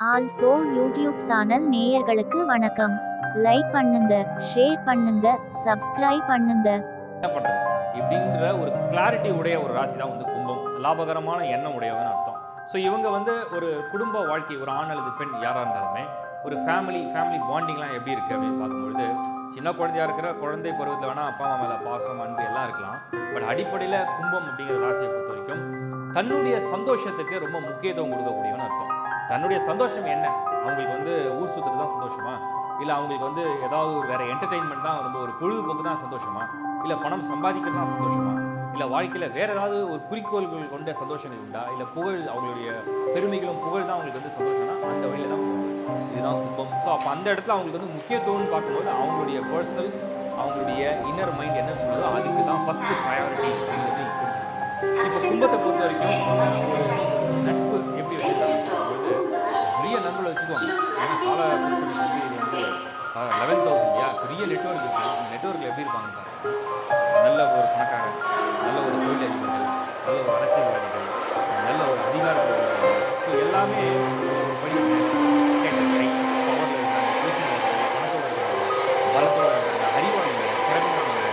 Also YouTube channel நேயர்களுக்கு வணக்கம். Like பண்ணுங்க, ஷேர் பண்ணுங்க, சப்ஸ்கிரைப் பண்ணுங்க. என்ன பண்றது? இப்படின்ற ஒரு கிளாரிட்டி உடைய ஒரு ராசி தான் வந்து கும்பம். லாபகரமான எண்ணம் உடையவன்னு அர்த்தம். ஸோ இவங்க வந்து ஒரு குடும்ப வாழ்க்கை, ஒரு ஆண் அல்லது பெண் யாராக இருந்தாலுமே ஒரு ஃபேமிலி பாண்டிங்லாம் எப்படி இருக்குது அப்படின்னு பார்க்கும்பொழுது, சின்ன குழந்தையா இருக்கிற குழந்தை பருவத்தில் வேணால் அப்பா அம்மா மேலே பாசம் அன்பு எல்லாம் இருக்கலாம். பட் அடிப்படையில் கும்பம் அப்படிங்கிற ராசியை பொறுத்த வரைக்கும் தன்னுடைய சந்தோஷத்துக்கு ரொம்ப முக்கியத்துவம் கொடுக்கக்கூடியவன்னு அர்த்தம். தன்னுடைய சந்தோஷம் என்ன? அவங்களுக்கு வந்து ஊர் சுற்றுறது தான் சந்தோஷமா? இல்லை அவங்களுக்கு வந்து ஏதாவது ஒரு வேறு என்டர்டெயின்மெண்ட் தான், ரொம்ப ஒரு பொழுதுபோக்கு தான் சந்தோஷமா? இல்லை பணம் சம்பாதிக்கிறது தான் சந்தோஷமா? இல்லை வாழ்க்கையில் வேறு ஏதாவது ஒரு குறிக்கோள்கள் கொண்ட சந்தோஷங்கள் உண்டா? இல்லை புகழ், அவங்களுடைய பெருமைகளும் புகழ் தான் அவங்களுக்கு வந்து சந்தோஷம்னா அந்த வழியில் தான் போகணும். இதுதான் கும்பம். ஸோ அப்போ அந்த இடத்துல அவங்களுக்கு வந்து முக்கியத்துவம்னு பார்க்கும்போது அவங்களுடைய பர்சனல், அவங்களுடைய இன்னர் மைண்ட் என்ன சொல்லுதோ அதுக்கு தான் ஃபஸ்ட்டு ப்ரையாரிட்டி அப்படிங்கிறது புரிஞ்சுக்கணும். இப்போ கும்பத்தை பொறுத்த வரைக்கும் ஒரு நட்பு எப்படி வச்சுருக்காங்க பொழுது பெரிய நண்பர்களை வச்சுக்குவாங்க. ஏன்னா கால புருஷனுக்கு வந்து இது வந்து 11,000 இல்லையா, பெரிய நெட்ஒர்க் இருக்குது. இந்த நெட்ஒர்க்கில் எப்படி இருப்பாங்க பாருங்க. நல்ல ஒரு பணக்காரன், நல்ல ஒரு தொழிலதிபர்கள், நல்ல ஒரு அரசியல்வாதிகள், நல்ல ஒரு அதிகாரத்தில் உள்ளவர்கள். ஸோ எல்லாமே ஒரு படி ஸ்டேட்டஸ் ஹை, பவரில் இருக்காங்க, பொசிஷனில் இருக்காங்க, பணத்தோட இருக்காங்க, பலத்தோட இருக்காங்க, அறிவாளிங்க, திறமையானவங்க.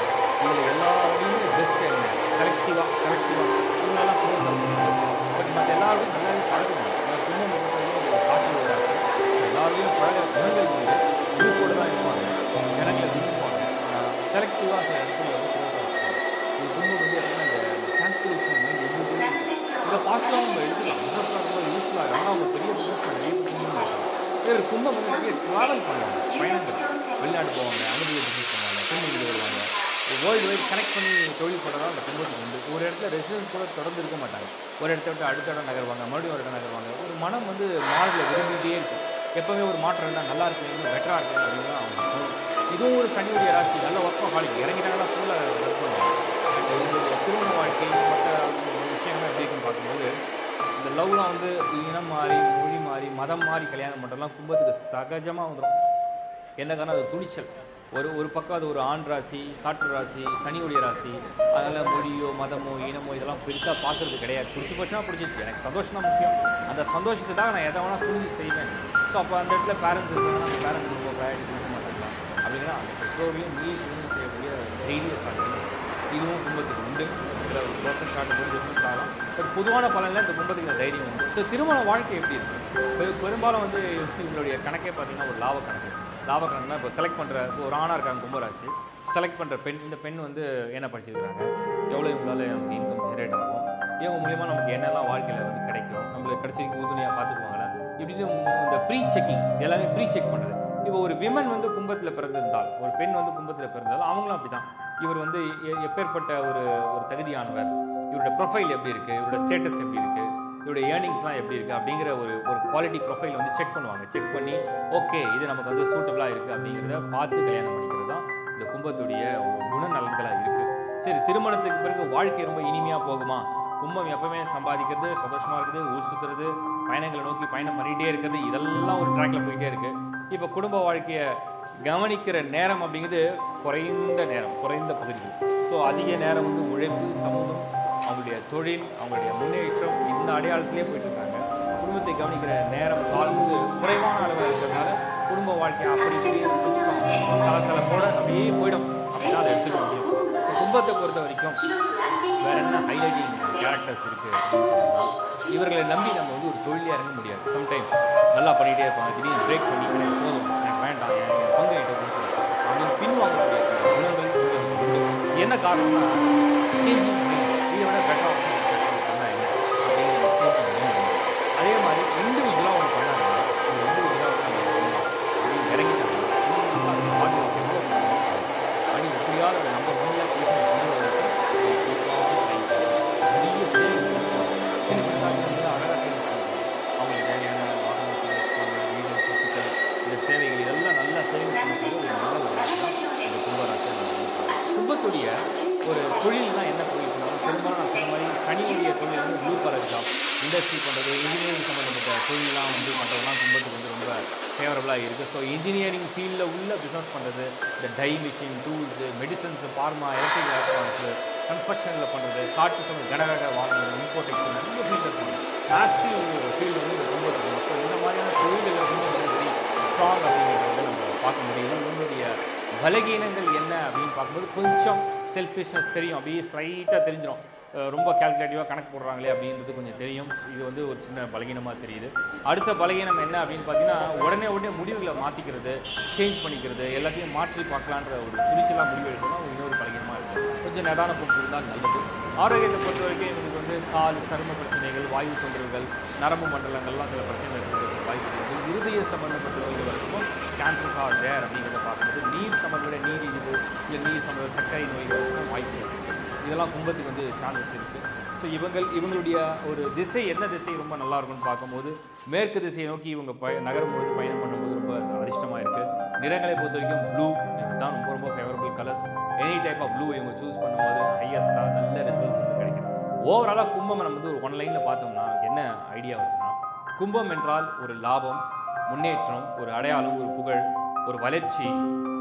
இதில் எல்லாருமே பெஸ்ட் என்ன செலக்டிவாக இவங்களெல்லாம் க்ளோஸ் ஆகும். பட் மற்ற எல்லாருமே நல்லாவே பழகுவாங்க. குடும்பம் பொறுத்தவரைக்கும் ஒரு காற்று ஒரு ராசி. ஸோ எல்லாருமே பழக குணங்கள் உண்டு. குரூப்போடு தான் இருப்பாங்க, ஜனங்களை விரும்புவாங்க. செலக்டிவாக சில இடத்துல வந்து க்ளோஸ் ஆகிடுவாங்க. ஒரு குடும்பம் வந்து எப்படின்னா இந்த கால்குலேஷன் மைண்ட் எதுவுமே இதை பாசிட்டிவாக நம்ம எடுத்துக்கலாம். பிஸ்னஸ்லாம் ரொம்ப யூஸ்ஃபுல்லாக இருக்கும். ஆனால் அவங்க பெரிய பிஸ்னஸ் நிறைய குடும்பம் இருக்காங்க. ஒரு கும்பம் வந்து நிறைய ட்ராவல் பண்ணுவாங்க, பயணங்கள், வெளிநாடு போவாங்க, அனுபவ பிஸ்னஸ் பண்ணுவாங்க, திரும்ப வருவாங்க. வேர்ல்டு வைட் கனெக்ட் பண்ணி தொழில் பண்ணுறதா அந்த குடும்பத்துக்கு உண்டு. ஒரு இடத்துல ரெசிடென்ஸ் கூட தொடர்ந்து இருக்க மாட்டாங்க. ஒரு இடத்த விட்டு அடுத்த இடம் நகருவாங்க, மறுபடியும் ஒரு இடம் நகருவாங்க. ஒரு மனம் வந்து மாறல விரும்பிகிட்டே இருக்கும். எப்போவுமே ஒரு மாற்றம் இருந்தால் நல்லா இருக்கு, இன்னும் பெட்டராக இருக்குது அப்படின்னு தான் அவங்க தோணும். இதுவும் ஒரு சனியுடைய ராசி. நல்ல ஒர்க் ஹாலிக், இறங்கிட்டாங்கன்னா ஃபுல்லாக ஒர்க் பண்ணுவாங்க. இவங்களுடைய திருமண வாழ்க்கை மற்ற விஷயங்கள்லாம் எப்படி இருக்குன்னு பார்க்கும்போது இந்த லவ்லாம் வந்து இனம் மாறி, மொழி மாறி, மதம் மாறி கல்யாணம் பண்ணுறதுலாம் கும்பத்துக்கு சகஜமாக வந்துடும். என்ன காரணம்? அது துணிச்சல். ஒரு பக்கம் அது ஒரு ஆண் ராசி, காற்று ராசி, சனியுடைய ராசி. அதனால் மொழியோ மதமோ இனமோ இதெல்லாம் பெருசாக பார்க்குறது கிடையாது. பிடிச்சி போச்சுன்னா பிடிச்சிச்சு, எனக்கு சந்தோஷம் தான் முக்கியம். அந்த சந்தோஷத்தை தான் நான் எதை வேணால் புரிஞ்சு செய்வேன். ஸோ அப்போ அந்த இடத்துல பேரண்ட்ஸ் இருக்காங்கன்னா அந்த பேரண்ட்ஸ் ரொம்ப ப்ரையாரிட்டி கொடுக்க மாட்டாங்களா அப்படின்னா அந்த பெற்றோரையும் மீறி திருமணம் செய்யக்கூடிய தைரிய சாட்சி இதுவும் கும்பத்துக்கு உண்டு. சில ஒரு பர்சன்ட் ஷார்ட்டை பொறுத்து டிஃப்ரென்ஸ் ஆகலாம். பட் பொதுவான பலனில் இந்த கும்பத்துக்கு இந்த தைரியம் உண்டு. ஸோ திருமண வாழ்க்கை எப்படி இருக்குது? பெரும்பாலும் வந்து இவங்களுடைய கணக்கே பார்த்தீங்கன்னா ஒரு லாப கணக்கு. லாபகரம்னா இப்போ செலக்ட் பண்ணுற ஒரு ஆணாக இருக்காங்க கும்பராசி, செலக்ட் பண்ணுற பெண், இந்த பெண் வந்து என்ன படிச்சிருக்கிறாங்க, எவ்வளோ இவங்களால் நமக்கு இன்கம் ஜென்ரேட் ஆகும், இவங்க மூலிமா நமக்கு என்னெல்லாம் வாழ்க்கையில் வந்து கிடைக்கும், நம்மளுக்கு கடைசிக்கு உறுதுணையாக பார்த்துக்குவாங்களா, இப்படின்னு இந்த ப்ரீ செக்கிங் எல்லாமே ப்ரீ செக் பண்ணுறது. இப்போ ஒரு விமன் வந்து கும்பத்தில் பிறந்திருந்தால், ஒரு பெண் வந்து கும்பத்தில் பிறந்தால் அவங்களும் அப்படி தான். இவர் வந்து எப்பேற்பட்ட ஒரு தகுதியானவர், இவருடைய ப்ரொஃபைல் எப்படி இருக்குது, இவருடைய ஸ்டேட்டஸ் எப்படி இருக்குது, இவருடைய ஏர்னிங்ஸ்லாம் எப்படி இருக்குது அப்படிங்கிற ஒரு குவாலிட்டி ப்ரொஃபைல் வந்து செக் பண்ணுவாங்க. செக் பண்ணி ஓகே இது நமக்கு வந்து சூட்டபுளாக இருக்குது அப்படிங்கிறத பார்த்து கல்யாணம் பண்ணிக்கிறது தான் இந்த கும்பத்துடைய ஒரு குணநலன்களாக இருக்குது. சரி, திருமணத்துக்கு பிறகு வாழ்க்கை ரொம்ப இனிமையாக போகுமா? கும்பம் எப்பவுமே சம்பாதிக்கிறது, சந்தோஷமாக இருக்குது, ஊர் சுற்றுறது, பயணங்களை நோக்கி பயணம் பண்ணிகிட்டே இருக்கிறது, இதெல்லாம் ஒரு ட்ராக்கில் போயிட்டே இருக்குது. இப்போ குடும்ப வாழ்க்கையை கவனிக்கிற நேரம் அப்படிங்கிறது குறைந்த நேரம், குறைந்த பகுதிகள். ஸோ அதிக நேரம் வந்து உழைப்பு, சமூகம், அவங்களுடைய தொழில், அவங்களுடைய முன்னேற்றம் இந்த அடையாளத்திலே போயிட்டு இருக்காங்க. குடும்பத்தை கவனிக்கிற நேரம் காலம் வந்து குறைவான அளவில் இருக்கிறதுனால குடும்ப வாழ்க்கை அப்படி இப்படியே கொஞ்சம் சலசலப்போடு அப்படியே போயிடும் அப்படின்னா அதை எடுத்துக்க முடியும். ஸோ கும்பத்தை பொறுத்த வரைக்கும் வேறு என்ன ஹைலைட்டிங் கேரக்டர்ஸ் இருக்குது அப்படின்னு சொன்னால், இவர்களை நம்பி நம்ம வந்து ஒரு தொழிலே இறங்க முடியாது. சம்டைம்ஸ் நல்லா பண்ணிகிட்டே இருப்பாங்க, திடீர்னு பிரேக் பண்ணி எனக்கு போதும், எனக்கு வேண்டாம், என் பங்கு என்கிட்ட கொடுத்துரும் அப்படின்னு பின்வாங்கக்கூடிய குணங்கள் உண்டு. என்ன காரணம்னா சேஞ்சிங் மைண்ட், இதை விட பெட்டர் ஆப்ஷன் பண்ணால் என்ன அப்படிங்கிற சேஞ்ச் பண்ண. அதே மாதிரி இண்டிவிஜுவலாக ஒன்று பண்ணாங்க, ஒரு இண்டிவிஜுவலாக அப்படின்னு இறங்கிட்டாங்க பணி எப்படியாவது அதை நம்ம ஒன்றில் பொசிஷனை கொண்டு வரதுக்கு நிறைய சேவிங்ஸ் பண்ணுவாங்க. சின்ன சின்னதாக அழகாக சேவிங்ஸ் பண்ணுவாங்க. அவங்களுக்கு தேவையான வாகன வச்சுக்கோங்க, வீடு சொத்துக்கள், இந்த சேவைகள் இதெல்லாம் நல்லா சேவிங்ஸ் பண்ணுறது ஒரு நல்ல ஒரு ராசி தான் இந்த கும்பராசி. கும்பத்துடைய ஒரு தொழில்னால் என்ன தொழில் பண்ணாலும் பெரும்பாலும் நான் சொன்ன மாதிரி சனியுடைய தொழில் வந்து ப்ளூ கலர் ஜாப், இண்டஸ்ட்ரி பண்ணுறது, இன்ஜினியரிங் சம்மந்தப்பட்ட தொழிலெலாம் வந்து பண்ணுறதுலாம் கும்பத்துக்கு வந்து ரொம்ப ஃபேவரபுளாக இருக்குது. ஸோ இன்ஜினியரிங் ஃபீல்டில் உள்ள பிஸ்னஸ் பண்ணுறது, இந்த die machine, tools, medicines, pharma, electric electronics, கன்ஸ்ட்ரக்ஷனில் பண்ணுறது, காட்டு சமயம் கனரக வாங்குறது, இம்போர்ட் எக்ஸ்போர்ட் நிறைய ஃபீல்டு இருக்காங்க. மேசிவ் ஃபீல்டு வந்து இந்த கும்பத்துக்கு. ஸோ இந்த மாதிரியான தொழில்கள் வந்து வெரி ஸ்ட்ராங் அப்படிங்கிறத வந்து நம்ம பார்க்க முடியுது. இவங்களுடைய பலகீனங்கள் என்ன அப்படின்னு பார்க்கும்போது கொஞ்சம் செல்ஃபிஷ்னஸ் தெரியும், அப்படியே ஸ்ட்ரைட்டாக தெரிஞ்சிடும். ரொம்ப கால்குலேட்டிவாக கணக்கு போடுறாங்களே அப்படின்றது கொஞ்சம் தெரியும். இது வந்து ஒரு சின்ன பலகீனமாக தெரியுது. அடுத்த பலகீனம் என்ன அப்படின்னு பார்த்தீங்கன்னா, உடனே முடிவுகளை மாற்றிக்கிறது, சேஞ்ச் பண்ணிக்கிறது, எல்லாத்தையும் மாற்றி பார்க்கலான்ற ஒரு துணிச்சலாக முடிவு எடுக்கணும். இன்னொரு பலகீனமாக இருக்குது. கொஞ்சம் நிதான போக்கு இருந்தால் நல்லது. ஆரோக்கியத்தை பொறுத்த வரைக்கும் இவங்களுக்கு வந்து கால் சரும பிரச்சனைகள், வாயு தொந்தரவுகள், நரம்பு மண்டலங்கள்லாம் சில பிரச்சனைகள் இருக்கிறதுக்கு வாய்ப்பு இருக்குது. இருதய சம்பந்தப்பட்ட நோய்கள் வரைக்கும் சான்சஸ் ஆர் தேர் அப்படிங்கிறத பார்க்கும்போது நீர் சம்பந்தப்பட்ட நீரிழிவு இல்லை நீர் சம்பந்த சர்க்கரை நோய்களுக்கும் வாய்ப்பு இருக்குது. இதெல்லாம் கும்பத்துக்கு வந்து சான்சஸ் இருக்குது. ஸோ இவங்களுடைய ஒரு திசை என்ன திசை ரொம்ப நல்லா இருக்கும்னு பார்க்கும்போது மேற்கு திசையை நோக்கி இவங்க நகரும்பொழுது பயணம் பண்ணும்போது ரொம்ப அதிர்ஷ்டமாக இருக்குது. நிறங்களை பொறுத்த வரைக்கும் ப்ளூ தான் ரொம்ப favourable colours. Any type of blue இவங்க சூஸ் பண்ணும்போது ஹையஸ்ட்டாக நல்ல ரிசல்ட்ஸ் வந்து கிடைக்குது. ஓவராலாக கும்பம் நம்ம வந்து ஒரு ஒன் லைனில் பார்த்தோம்னா என்ன ஐடியா வருதுன்னா, கும்பம் என்றால் ஒரு லாபம், முன்னேற்றம், ஒரு அடையாளம், ஒரு புகழ், ஒரு வளர்ச்சி,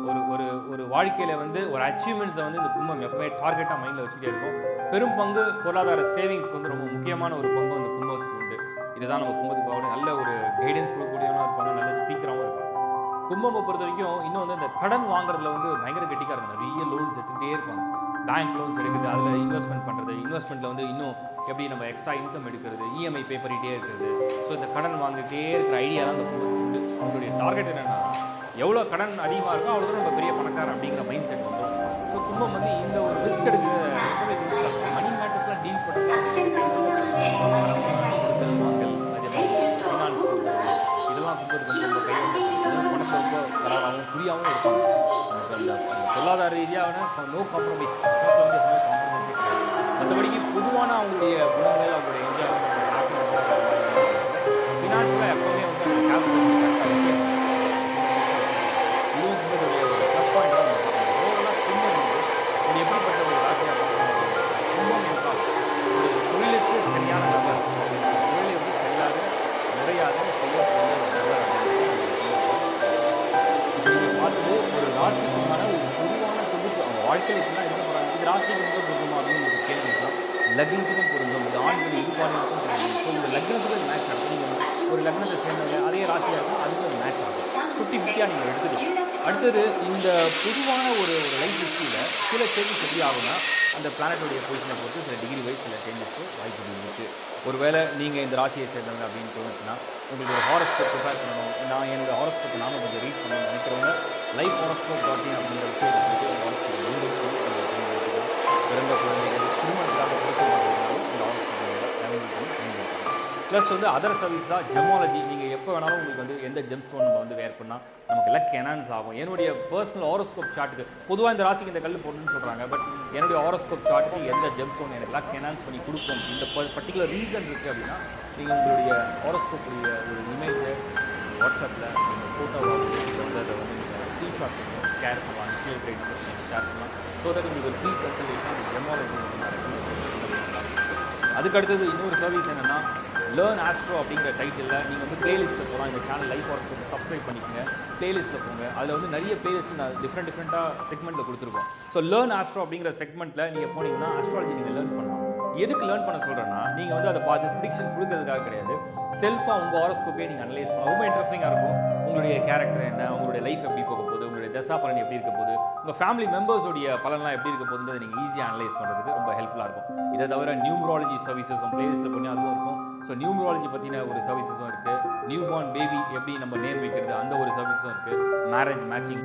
ஒரு ஒரு ஒரு வாழ்க்கையில் வந்து ஒரு அச்சீவ்மெண்ட்ஸை வந்து இந்த கும்பம் எப்பவுமே டார்கெட்டாக மைண்டில் வச்சுட்டே இருக்கும். பெரும் பங்கு பொருளாதார சேவிங்ஸ்க்கு வந்து ரொம்ப முக்கியமான ஒரு பங்கு அந்த கும்பத்துக்கு உண்டு. இதுதான் நம்ம கும்பத்துக்கு போக நல்ல ஒரு கைடன்ஸ் கொடுக்கக்கூடியவனாக இருப்பாங்க, நல்ல ஸ்பீக்கராகவும் இருப்பாங்க. கும்பமை பொறுத்த வரைக்கும் இன்னும் வந்து இந்த கடன் வாங்குறதுல வந்து பயங்கர கெட்டிக்காக இருக்கும். நிறைய லோன்ஸ் எடுத்துக்கிட்டே இருப்பாங்க. பேங்க் லோன்ஸ் எடுக்குது, அதில் இன்வெஸ்ட்மெண்ட் பண்ணுறது, இன்வெஸ்ட்மெண்ட்டில் வந்து இன்னும் எப்படி நம்ம எக்ஸ்ட்ரா இன்கம் எடுக்கிறது, இஎம்ஐ பே பண்ணிகிட்டே இருக்கிறது. ஸோ இந்த கடன் வாங்கிட்டே இருக்கிற ஐடியா தான் அந்த கும்பத்துக்கு உண்டு. அவங்களுடைய டார்கெட் என்னென்னா, எவ்வளோ கடன் அதிகமாக இருக்கோ அவ்வளோ தூரம் நம்ம பெரிய பணக்காரர் அப்படிங்கிற மைண்ட் செட் வந்துடும். ஸோ கும்பம் வந்து இந்த ஒரு ரிஸ்க் எடுக்க ரொம்பவே ரூல்ஸாக இருக்கும். மணி மேட்டர்ஸ்லாம் டீல் பண்ணுறது, கொடுக்கல் வாங்கல், அதே மாதிரி ஃபினான்ஸ் கொடுக்குறது, இதெல்லாம் கும்பத்துக்கு ரொம்ப கை வந்து பணத்தை ரொம்ப கராராகவும் புரியாகவும் இருப்பாங்க. நமக்கு அந்த பொருளாதார ரீதியான நோ காம்ப்ரமைஸ், பிஸ்னஸில் வந்து நோ காம்ப்ரமைஸே கிடையாது. மற்றபடிக்கு பொதுவான அவங்களுடைய குணங்கள், அவங்களுடைய என்ஜாய்மெண்ட், ஹாப்பினஸ், ஃபினான்ஷியலாக எப்போவுமே வந்து அந்த கால்குலேஷன் கரெக்டாக வச்சு இதுவும் கும்பத்துடைய ஒரு ப்ளஸ் பாயிண்ட் தான். ஓவராலாக கும்பம் வந்து ஒரு எப்படிப்பட்ட ஒரு ராசியாக பார்க்கணும். கும்பம் என்றால் ஒரு தொழிலுக்கு சரியான நபர், தொழிலை வந்து செல்லாத முறையாக செய்யக்கூடிய ஒரு நபர் அப்படின்னு பார்த்தது ஒரு ராசிக்குமான ஒரு பொதுவான தொகுப்பு. அவங்க வாழ்க்கையில் இப்படிலாம் இருக்க போகிறாங்க, இது ராசிக்கு ரொம்ப பொருந்துமா அப்படின்னு ஒரு கேள்வி இருக்கலாம். லக்னத்துக்கும் பொருந்தும், இது ஆண்கள் இருபாலினுக்கும் பொருந்தும். ஸோ இந்த லக்னத்துக்கு மேட்ச் ஆகும். நீங்கள் ஒரு லக்னத்தை சேர்ந்தவங்க அதே ராசியாக இருக்கும், அதுக்கு ஒரு மேட்ச் ஆகும். 50-50 நீங்கள் எடுத்துக்கலாம். அடுத்தது இந்த பொதுவான ஒரு லைஃப் ஹிஸ்ட்ரியில் சில சேஞ்சஸ் எப்படி ஆகும்னா, அந்த பிளானட்டோடைய பொசிஷனை பொறுத்து சில டிகிரி வைஸ் சில சேஞ்சஸ்க்கு வாய்ப்பு இருக்குது. ஒருவேளை நீங்கள் இந்த ராசியை சேர்ந்தவங்க அப்படின்னு தோணுச்சுன்னா, உங்களுக்கு ஒரு ஹாரோஸ்கோப் ப்ரிப்பேர் பண்ணணும், நான் என்னோடய ஹாரோஸ்கோப்பை நானும் கொஞ்சம் ரீட் பண்ணணும்னு நினைக்கிறவங்க லைஃப் ஹாரோஸ்கோப் அப்படிங்கிற விஷயத்தை போய்ட்டு அந்த ஹாரோஸ்கோப்பை பயன்படுத்திக்கலாம். பிறந்த குழந்தைகள் திருமணத்துக்காக பொருத்தமானவங்களும் இந்த ஹாரோஸ்கோப்பை பயன்படுத்தணும். ப்ளஸ் வந்து அதர் சர்வீஸாக ஜெமாலஜி, நீங்கள் எப்போ வேணாலும் உங்களுக்கு வந்து எந்த ஜெம் ஸ்டோன் நம்ம வந்து வேர் பண்ணால் நமக்கு லக் என்ஹான்ஸ் ஆகும். என்னுடைய பர்சனல் ஹாரோஸ்கோப் சார்ட்டுக்கு பொதுவாக இந்த ராசிக்கு இந்த கல் போடணும்னு சொல்கிறாங்க, பட் என்னுடைய ஹாரோஸ்கோப் சார்ட்டுக்கு எந்த ஜெம் ஸ்டோன் எனக்கு லக் என்ஹான்ஸ் பண்ணி கொடுக்கும், இந்த பர்டிகுலர் ரீசன் இருக்குது அப்படின்னா நீங்கள் உங்களுடைய ஹாரோஸ்கோப்புடைய ஒரு இமேஜை வாட்ஸ்அப்பில் நீங்கள் ஃபோட்டோவாக அதை வந்து நீங்கள் ஸ்க்ரீன்ஷாட் ஷேர் பண்ணலாம், டிஸ்பிளே ரைட்ஸில் ஷேர் பண்ணலாம். ஸோ தட் உங்களுக்கு ஒரு ஃப்ரீ கன்சல்டேஷன் அந்த ஜெமாலஜி அதுக்கு அடுத்தது இன்னொரு சர்வீஸ் என்னென்னா, லேர்ன் ஆஸ்ட்ரோ அப்படிங்கிற டைட்டிலில் நீங்கள் வந்து பிளேலிஸ்ட்டில் போகலாம். இந்த சேனல் லைஃப் ஹாரோஸ்கோப்பை சப்ஸ்கிரைப் பண்ணிக்கோங்க, பிளேலிஸ்ட்டில் போங்க. அதில் வந்து நிறைய பிளேலிஸ்ட்டு நான் டிஃப்ரெண்ட்டாக செக்மெண்ட்டில் கொடுத்துருக்கோம். ஸோ லேர்ன் ஆஸ்ட்ரோ அப்படிங்கிற செக்மெண்ட்டில் நீங்கள் போனீங்கன்னா ஆஸ்ட்ராலஜி நீங்கள் லேர்ன் பண்ணலாம். எதுக்கு லேர்ன் பண்ண சொல்கிறேன்னா, நீங்கள் வந்து அதை பார்த்து ப்ரிடிக்ஷன் கொடுக்கறதுக்காக கிடையாது, செல்ஃபாக உங்கள் ஹாரோஸ்கோப்பே நீங்கள் அனலைஸ் பண்ணலாம். ரொம்ப இன்ட்ரெஸ்டிங்காக இருக்கும். உங்களுடைய கேரக்டர் என்ன, உங்களுடைய லைஃப் எப்படி போக போகுது, உங்களுடைய தசா பலன் எப்படி இருக்க போகுது, உங்கள் ஃபேமிலி மெம்பர்ஸோடைய பலன்லாம் எப்படி இருக்க போகுதுன்றதை நீங்கள் ஈஸியாக அனலைஸ் பண்ணுறதுக்கு ரொம்ப ஹெல்ப்ஃபுல்லாக இருக்கும். இதை தவிர நியூமராலஜி சர்வீசஸும் பிளேலிஸ்ட்டில் பண்ணி அதுவும் இருக்கும். ஸோ நியூமராலஜி பற்றின ஒரு சர்வீசஸும் இருக்குது. நியூ பார்ன் பேபி எப்படி நம்ம நேம் வைக்கிறது அந்த ஒரு சர்வீஸும் இருக்குது. Marriage matching